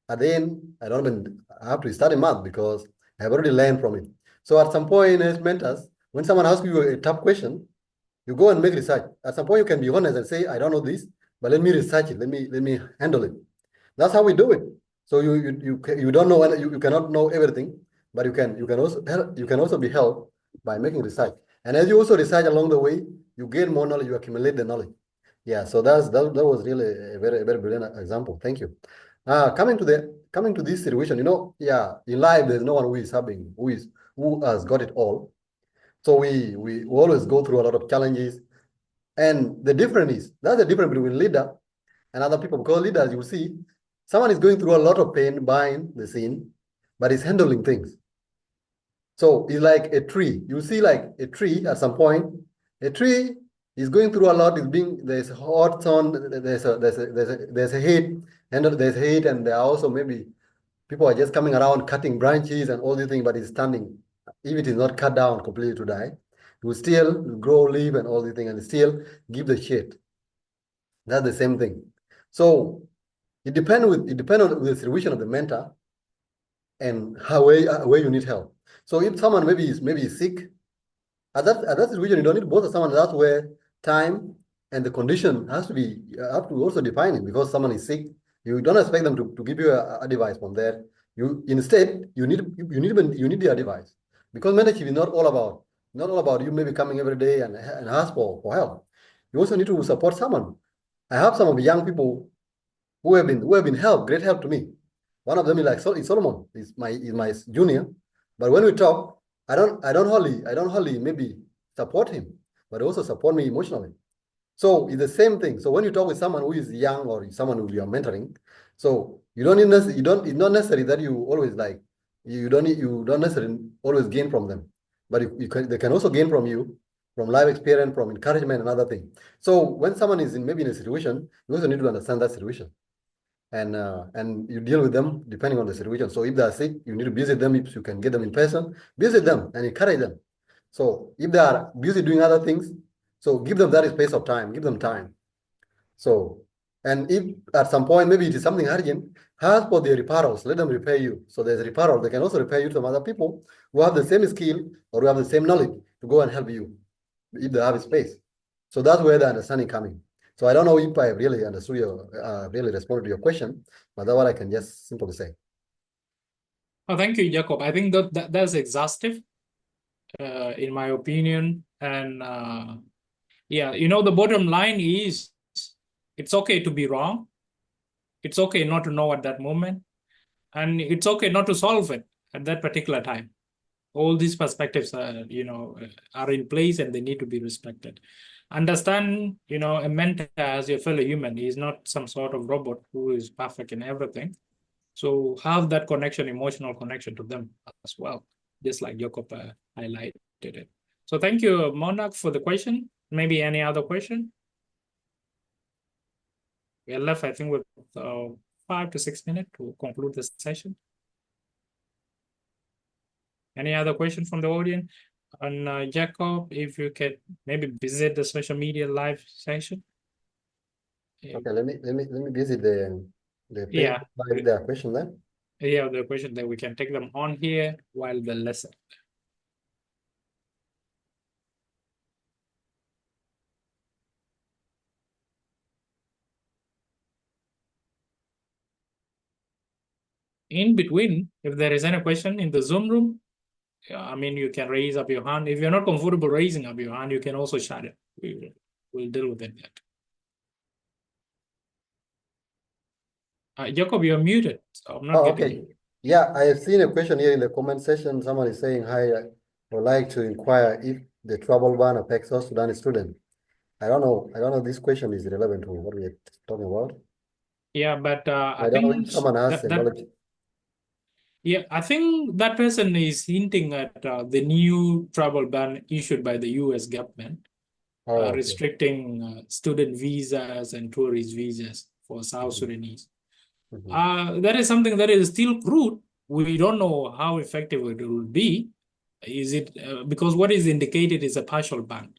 Speaker 1: at the end, I don't even have to study math because I've already learned from it. So at some point as mentors, when someone asks you a tough question, you go and make research. At some point, you can be honest and say, I don't know this, but let me research it. Let me handle it. That's how we do it. So you don't know, you cannot know everything, but you can also be helped by making research. And as you also research along the way, you gain more knowledge, you accumulate the knowledge. Yeah, so that was really a very brilliant example. Thank you. Coming to this situation, yeah, in life there's no one who has got it all. So we always go through a lot of challenges, and that's the difference between leader and other people. Because leaders, you see, someone is going through a lot of pain behind the scene, but he's handling things. So it's like a tree. You see, like a tree at some point, a tree is going through a lot. There's hot sun, there's a heat, and there's heat, and there are also maybe people are just coming around cutting branches and all these things, but it's standing. If it is not cut down completely to die, it will still grow, leaf, and all these things, and still give the shade. That's the same thing. So it depends on the situation of the mentor and where you need help. So if someone maybe is sick, at that situation, you don't need both of someone. That's where time and the condition have to also define it, because someone is sick. You don't expect them to give you a advice from there. You need their advice, because mentorship is not all about you maybe coming every day and ask for help. You also need to support someone. I have some of the young people who have been great help to me. One of them is Solomon, is my junior. But when we talk, I don't hardly maybe support him, but also support me emotionally. So it's the same thing. So when you talk with someone who is young or someone who you are mentoring, so it's not necessary that you always you don't necessarily always gain from them, but they can also gain from you, from life experience, from encouragement, and other things. So when someone is maybe in a situation, you also need to understand that situation. And you deal with them depending on the situation. So if they are sick, you need to visit them. If you can get them in person, visit them and encourage them. So if they are busy doing other things, so give them that space of time, give them time. So, and if at some point, maybe it is something urgent, ask for the referrals, let them repair you. So there's a referral, they can also repair you to some other people who have the same skill or who have the same knowledge to go and help you if they have space. So that's where the understanding coming. So I don't know if I really understood really responded to your question, but that's what I can just simply say.
Speaker 2: Oh, thank you, Jacob. I think that's exhaustive, in my opinion. And yeah, the bottom line is it's okay to be wrong. It's okay not to know at that moment. And it's okay not to solve it at that particular time. All these perspectives are in place, and they need to be respected. Understand, a mentor as your fellow human. He's not some sort of robot who is perfect in everything. So have that connection, emotional connection to them as well, just like Jacob highlighted it. So thank you, Monarch, for the question. Maybe any other question? We are left, I think, with 5 to 6 minutes to conclude the session. Any other question from the audience? And Jacob, if you can maybe visit the social media live session.
Speaker 1: Okay, let me visit the
Speaker 2: Yeah.
Speaker 1: Facebook Live. There are questions there.
Speaker 2: Yeah, the question that we can take them on here while the lesson. In between, if there is any question in the Zoom room, I mean, you can raise up your hand. If you're not comfortable raising up your hand, you can also shout it. We'll deal with it. Jacob, you're muted. So I'm not
Speaker 1: Oh,
Speaker 2: getting
Speaker 1: okay.
Speaker 2: you.
Speaker 1: Yeah, I have seen a question here in the comment section. Someone is saying, hi, I would like to inquire if the travel ban affects South Sudan students. I don't know. This question is relevant to what we are talking about.
Speaker 2: Yeah, but I
Speaker 1: don't know
Speaker 2: think
Speaker 1: if someone has
Speaker 2: that,
Speaker 1: knowledge.
Speaker 2: yeah, I think that person is hinting at the new travel ban issued by the US government,
Speaker 1: Oh, okay.
Speaker 2: restricting student visas and tourist visas for South Sudanese.
Speaker 1: Mhm.
Speaker 2: That is something that is still crude. We don't know how effective it will be. Is it because what is indicated is a partial ban?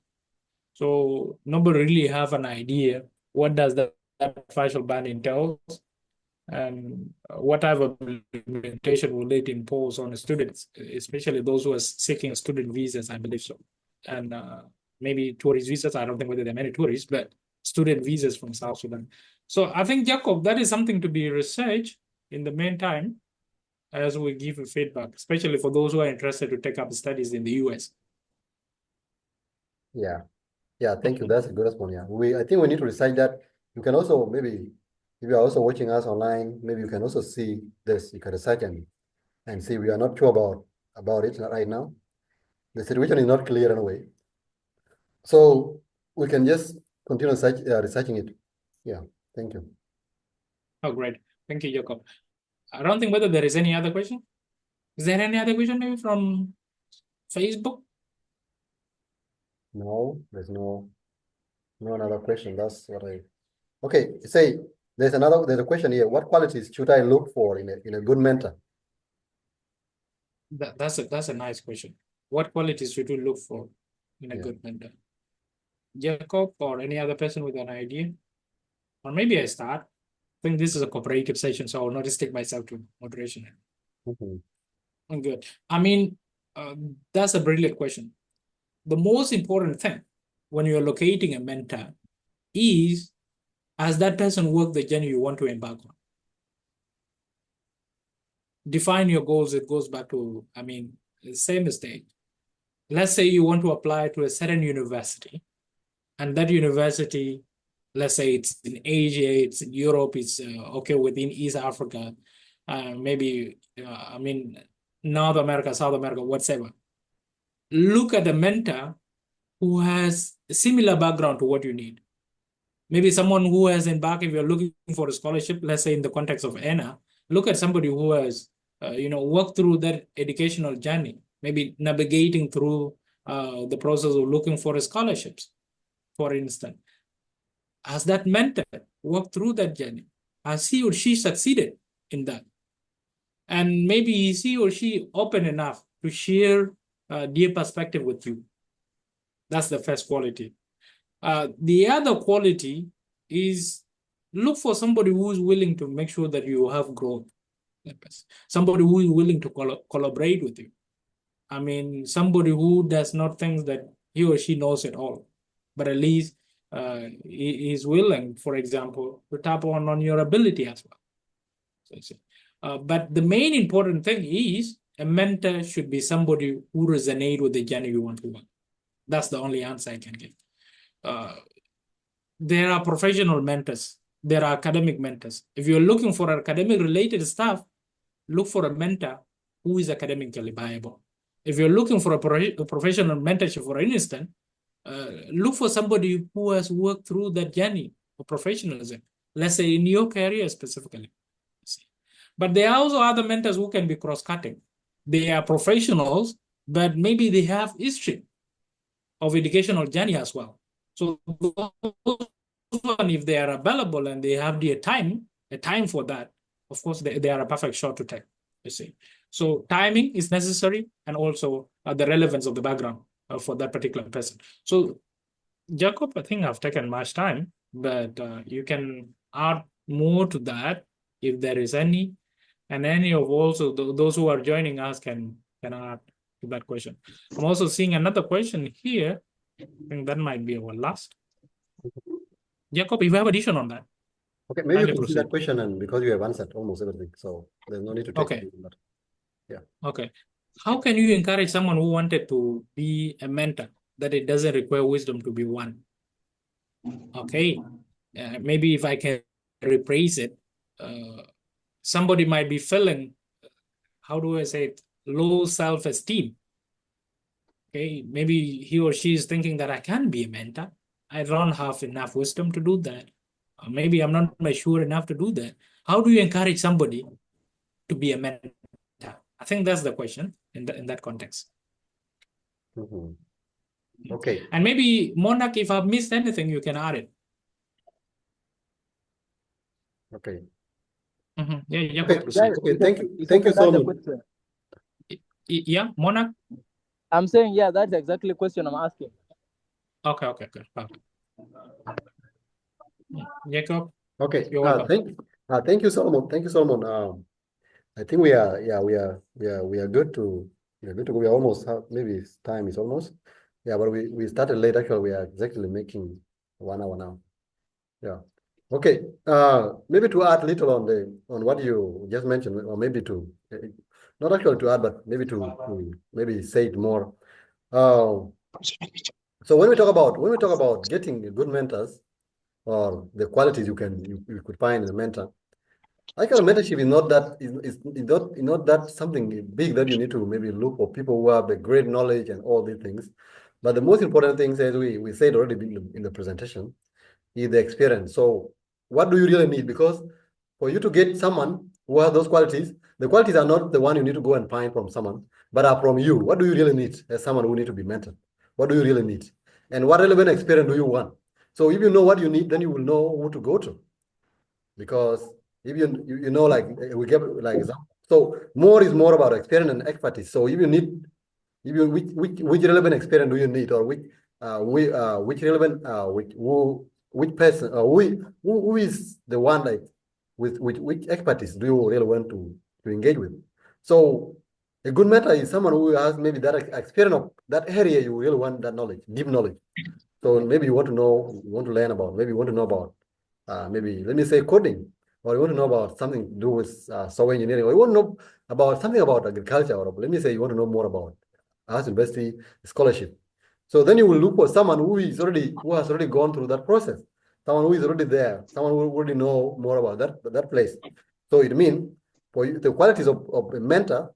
Speaker 2: So nobody really have an idea what does that partial ban entails and what type of implementation will it impose on the students, especially those who are seeking student visas, I believe so. And maybe tourist visas. I don't think whether there are many tourists, but student visas from South Sudan. So I think, Jacob, that is something to be researched in the meantime as we give feedback, especially for those who are interested to take up studies in the US.
Speaker 1: Yeah. Yeah, thank you. That's a good response. Yeah. I think we need to research that. You can also maybe, if you are also watching us online, maybe you can also see this. You can research and see. We are not sure about it right now. The situation is not clear anyway. So we can just continue researching it. Yeah, thank you.
Speaker 2: Oh, great. Thank you, Jacob. I don't think whether there is any other question. Is there any other question maybe from Facebook?
Speaker 1: No, there's no another question. That's what I. Okay, say there's a question here. What qualities should I look for in a good mentor?
Speaker 2: That's a nice question. What qualities should you look for in a good mentor? Jacob or any other person with an idea? Or maybe I start. I think this is a cooperative session, so I will not restrict myself to moderation. Good. I mean, that's a brilliant question. The most important thing when you're locating a mentor is, has that person worked the journey you want to embark on? Define your goals. It goes back to, I mean, the same mistake. Let's say you want to apply to a certain university, and that university, let's say it's in Asia, it's in Europe, it's okay within East Africa, maybe, I mean, North America, South America, whatever. Look at a mentor who has a similar background to what you need. Maybe someone who has embarked, if you're looking for a scholarship, let's say in the context of ENA, look at somebody who has, worked through that educational journey, maybe navigating through the process of looking for scholarships, for instance. Has that mentor worked through that journey? Has he or she succeeded in that? And maybe is he or she open enough to share their perspective with you? That's the first quality. The other quality is look for somebody who is willing to make sure that you have growth. Somebody who is willing to collaborate with you. I mean, somebody who does not think that he or she knows it all, but at least he is willing, for example, to tap on your ability as well. But the main important thing is a mentor should be somebody who resonates with the journey you want to work. That's the only answer I can give. There are professional mentors. There are academic mentors. If you're looking for academic related stuff, look for a mentor who is academically viable. If you're looking for a professional mentorship, for instance, look for somebody who has worked through that journey of professionalism, let's say in your career specifically. But there are also other mentors who can be cross-cutting. They are professionals, but maybe they have history of educational journey as well. So those one, if they are available and they have a time for that, of course, they are a perfect shot to take, you see. So timing is necessary, and also the relevance of the background for that particular person. So Jacob, I think I've taken much time, but you can add more to that if there is any, and any of also those who are joining us can add to that question. I'm also seeing another question here. I think that might be our last. Jacob, if you have addition on that.
Speaker 1: Okay, maybe you
Speaker 2: kindly
Speaker 1: can see that
Speaker 2: proceed.
Speaker 1: question, and because you have answered almost everything, so there's no need to take
Speaker 2: Okay.
Speaker 1: it. But yeah.
Speaker 2: Okay. How can you encourage someone who wanted to be a mentor that it doesn't require wisdom to be one? Okay. Maybe if I can rephrase it, somebody might be feeling, how do I say it, low self-esteem. Okay. Maybe he or she is thinking that I can be a mentor. I don't have enough wisdom to do that. Maybe I'm not mature enough to do that. How do you encourage somebody to be a mentor? I think that's the question in that context.
Speaker 1: Mhm. Okay.
Speaker 2: And maybe, Monarch, if I've missed anything, you can add it.
Speaker 1: Okay.
Speaker 2: Yeah, yeah.
Speaker 1: Okay.
Speaker 6: Guys,
Speaker 1: Okay. Thank you.
Speaker 6: it's
Speaker 1: Thank you,
Speaker 6: okay, that's the
Speaker 1: Solomon.
Speaker 6: question.
Speaker 2: Yeah, Monarch.
Speaker 6: I'm saying, yeah, that's exactly the question I'm asking.
Speaker 2: Okay. Jacob,
Speaker 1: Okay.
Speaker 2: you're welcome.
Speaker 1: Thank you, Solomon. Thank you, Solomon. I think we are good to go. We are almost maybe time is almost. Yeah, but we started late. Actually, we are exactly making 1 hour now. Yeah. Okay. Maybe to add little on what you just mentioned, or maybe to not actually to add, but maybe to maybe say it more. So when we talk about getting good mentors, or the qualities you could find in a mentor, actually mentorship is not that something big that you need to maybe look for people who have a great knowledge and all these things. But the most important thing, as we said already in the presentation, is the experience. So what do you really need? Because for you to get someone who has those qualities, the qualities are not the one you need to go and find from someone, but are from you. What do you really need as someone who need to be mentored? What do you really need? And what relevant experience do you want? So if you know what you need, then you will know who to go to. Because if you know, like we give like example. So more is more about experience and expertise. So if you need, which relevant experience do you need, or which relevant which person, who is the one, like with which expertise do you really want to engage with? So a good mentor is someone who has maybe that experience of that area you really want, that knowledge, deep knowledge. So maybe you want to learn about, maybe you want to know about maybe let me say coding, or you want to know about something to do with software engineering, or you want to know about something about agriculture, or let me say you want to know more about Arts University scholarship. So then you will look for someone who has already gone through that process, someone who is already there, someone who already know more about that place. So it means for you, the qualities of a mentor,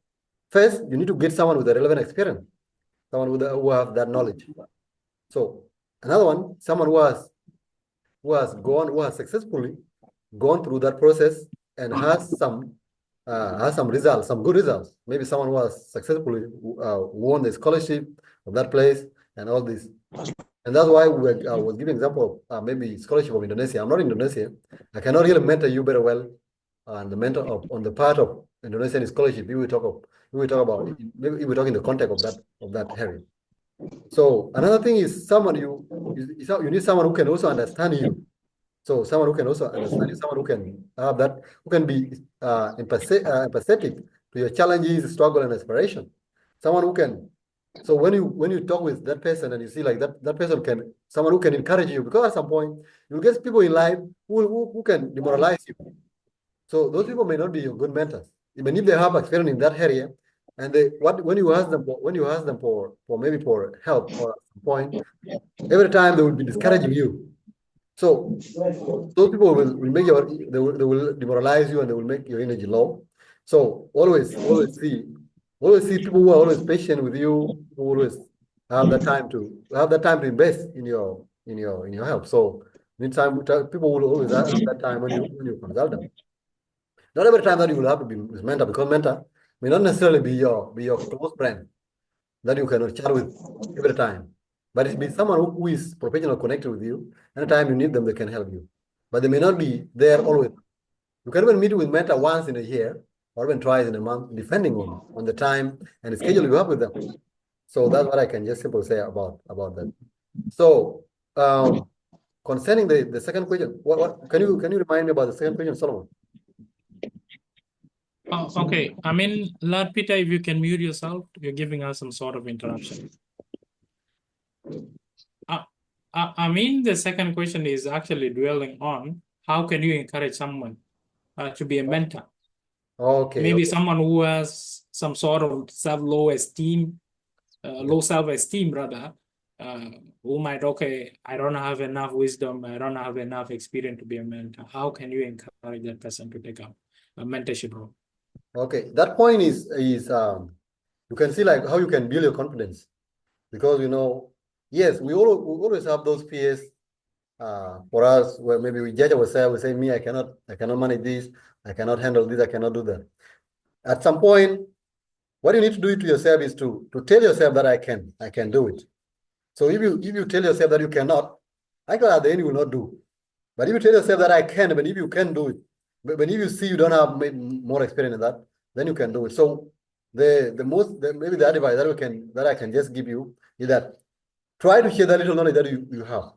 Speaker 1: first you need to get someone with a relevant experience, someone who have that knowledge. So another one, someone who has successfully gone through that process and has some results, some good results. Maybe someone who has successfully won the scholarship of that place and all this. And that's why I was giving example of maybe scholarship of Indonesia. I'm not Indonesia. I cannot really mentor you very well on the on the part of Indonesian scholarship. We will talk about maybe we will talk in the context of that area. So another thing is someone you need someone who can also understand you. So someone who can also understand you, someone who can have that, who can be empathetic to your challenges, struggle, and aspiration. Someone who can. So when you talk with that person and you see like that person can, someone who can encourage you, because at some point you'll get people in life who can demoralize you. So those people may not be your good mentors, even if they have experience in that area. And when you ask them for maybe for help or at some point, every time they will be discouraging you. So those people will make they will demoralize you, and they will make your energy low. So always see people who are always patient with you, who always have that time to invest in your help. So people will always have that time when you consult them. Not every time that you will have to be with mentor, because mentor may not necessarily be your close friend that you cannot chat with every time. But it be someone who is professional connected with you. Anytime you need them, they can help you. But they may not be there always. You can even meet with mentor once in a year or even twice in a month, depending on the time and the schedule you have with them. So that's what I can just simply say about that. So concerning the second question, what can you remind me about the second question, Solomon?
Speaker 2: Oh, okay. I mean, Lord Peter, if you can mute yourself, you're giving us some sort of interruption. I mean, the second question is actually dwelling on how can you encourage someone to be a mentor?
Speaker 1: Okay.
Speaker 2: Maybe someone who has some sort of low self-esteem rather, who might, okay, I don't have enough wisdom, I don't have enough experience to be a mentor. How can you encourage that person to take up a mentorship role?
Speaker 1: Okay, that point is you can see like how you can build your confidence, because yes, we always have those fears for us where maybe we judge ourselves, we say, me, I cannot manage this, I cannot handle this, I cannot do that. At some point, what you need to do to yourself is to tell yourself that I can do it. So if you tell yourself that you cannot, actually at the end you will not do. But if you tell yourself that I can, but if you can do it, but if you see you don't have more experience in that, then you can do it. So maybe the advice that I can just give you is that try to share the little knowledge that you have.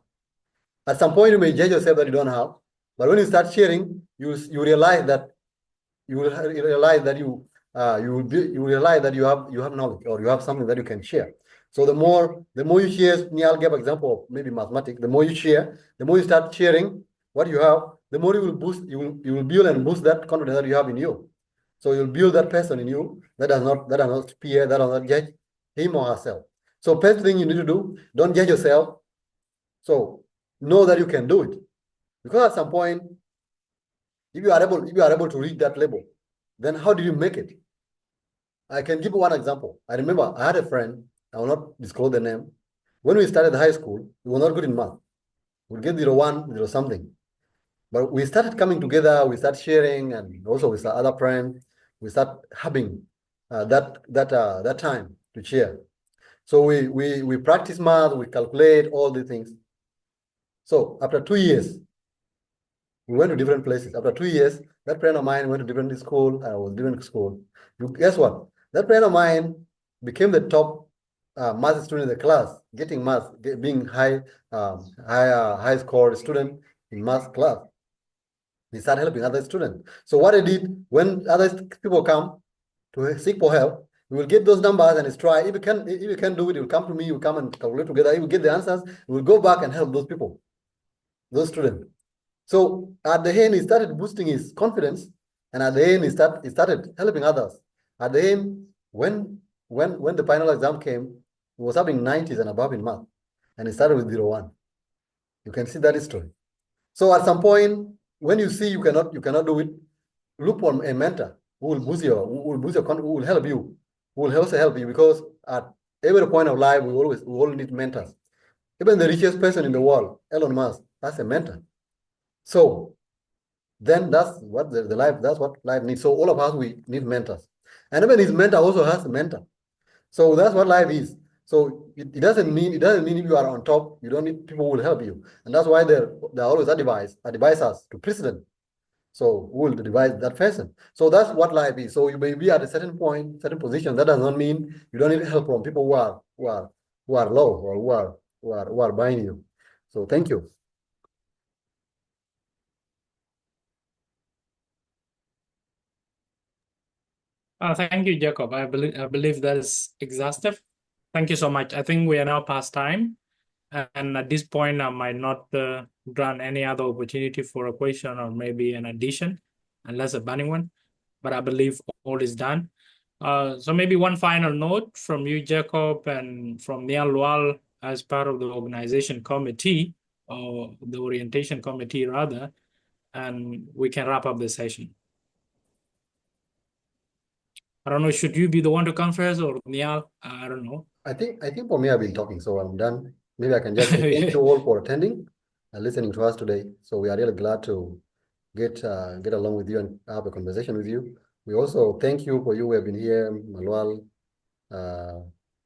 Speaker 1: At some point you may judge yourself that you don't have, but when you start sharing, you realize that you will realize that you realize that you have knowledge, or you have something that you can share. So the more you share, Niall gave example of maybe mathematics. The more you share, the more you start sharing what you have, the more you will boost, you will build and boost that confidence that you have in you. So you'll build that person in you that does not fear, that does not judge him or herself. So first thing you need to do, don't judge yourself. So know that you can do it, because at some point, if you are able to reach that level, then how do you make it? I can give you one example. I remember I had a friend, I will not disclose the name. When we started high school, we were not good in math. We'd get 0.1, 0 something. But we started coming together, we started sharing, and also with our other friends, we start having that time to share. So we practice math, we calculate all these things. So after 2 years, we went to different places. After 2 years, that friend of mine went to different school, I was different school. Guess what? That friend of mine became the top math student in the class, getting math, being high score student in math class. He started helping other students. So what I did, when other people come to seek for help, we will get those numbers and try. If you can do it, you'll come to me, you come and calculate together. If you get the answers, we'll go back and help those people, those students. So at the end, he started boosting his confidence, and at the end, he started helping others. At the end, when the final exam came, he was having 90s and above in math, and he started with 0.1. You can see that history. So at some point, when you see you cannot do it, look for a mentor who will boost your who will help you, who will also help you, because at every point of life, we all need mentors. Even the richest person in the world, Elon Musk, that's a mentor. So then that's what that's what life needs. So all of us, we need mentors. And even his mentor also has a mentor. So that's what life is. So it doesn't mean if you are on top, you don't need people who will help you. And that's why they're always advisors to president. So who will advise that person? So that's what life is. So you may be at a certain point, certain position. That does not mean you don't need help from people who are low, or who are buying you. So thank you.
Speaker 2: Thank you, Jacob. I believe that is exhaustive. Thank you so much. I think we are now past time. And at this point, I might not grant any other opportunity for a question or maybe an addition, unless a burning one. But I believe all is done. So maybe one final note from you, Jacob, and from Niall Lual as part of the organization committee, or the orientation committee rather, and we can wrap up the session. I don't know, should you be the one to come first or Niall? I don't know.
Speaker 1: I think for me, I've been talking, so I'm done. Maybe I can just say thank you all for attending and listening to us today. So we are really glad to get along with you and have a conversation with you. We also thank you for you who have been here, Manuel,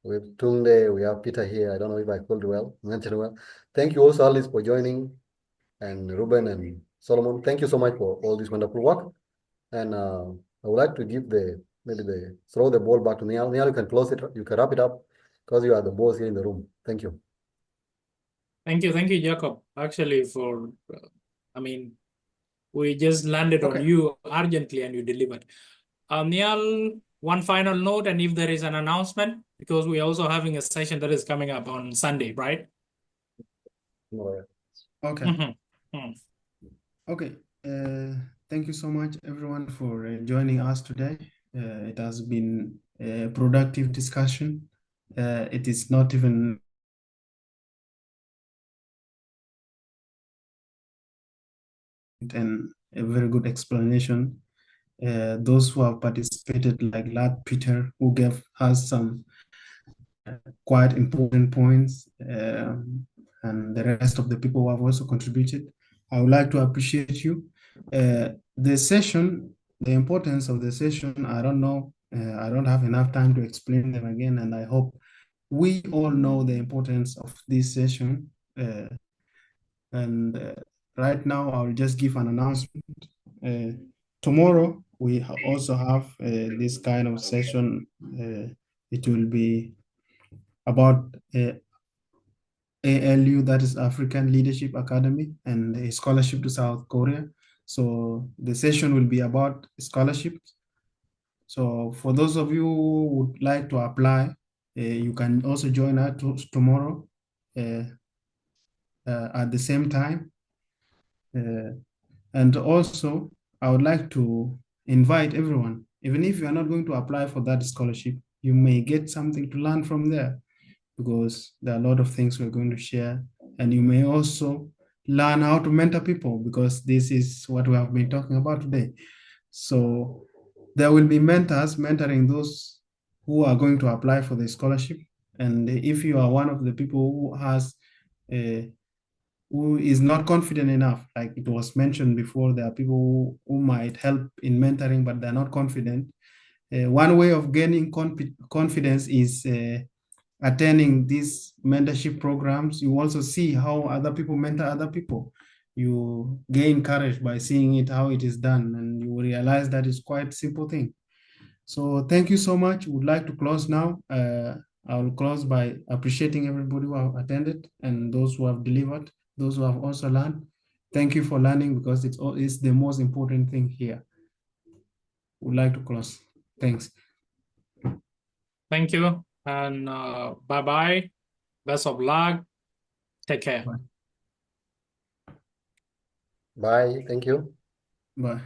Speaker 1: We have Tunde, we have Peter here. I don't know if I called mentioned well. Thank you also, Alice, for joining, and Ruben and Solomon. Thank you so much for all this wonderful work. And I would like to give throw the ball back to Niall. Niall, you can close it, you can wrap it up because you are the boss here in the room. Thank you.
Speaker 2: Thank you, Jacob. Actually, I mean, we just landed on you urgently and you delivered. Niall, one final note, and if there is an announcement, because we're also having a session that is coming up on Sunday, right?
Speaker 5: Okay.
Speaker 2: Mm-hmm.
Speaker 5: Okay. Thank you so much, everyone, for joining us today. It has been a productive discussion. It is not even and a very good explanation. Those who have participated, like Lad Peter, who gave us some quite important points, and the rest of the people who have also contributed. I would like to appreciate you. The session, the importance of the session, I don't know. I don't have enough time to explain them again, and I hope we all know the importance of this session. And right now, I'll just give an announcement. Tomorrow, we also have this kind of session. It will be about ALU, that is African Leadership Academy, and a scholarship to South Korea. So the session will be about scholarships. So for those of you who would like to apply, you can also join us tomorrow at the same time. And also, I would like to invite everyone, even if you are not going to apply for that scholarship, you may get something to learn from there, because there are a lot of things we're going to share. And you may also learn how to mentor people, because this is what we have been talking about today. So there will be mentors mentoring those who are going to apply for the scholarship. And if you are one of the people who is not confident enough, like it was mentioned before, there are people who might help in mentoring, but they're not confident. One way of gaining confidence is attending these mentorship programs. You also see how other people mentor other people. You gain courage by seeing it, how it is done, and you realize that it's quite a simple thing. So thank you so much. Would like to close now. I will close by appreciating everybody who have attended and those who have delivered, those who have also learned. Thank you for learning, because it's the most important thing here. Would like to close. Thanks.
Speaker 2: Thank you, and bye-bye. Best of luck. Take care.
Speaker 1: Bye. Thank you.
Speaker 5: Bye.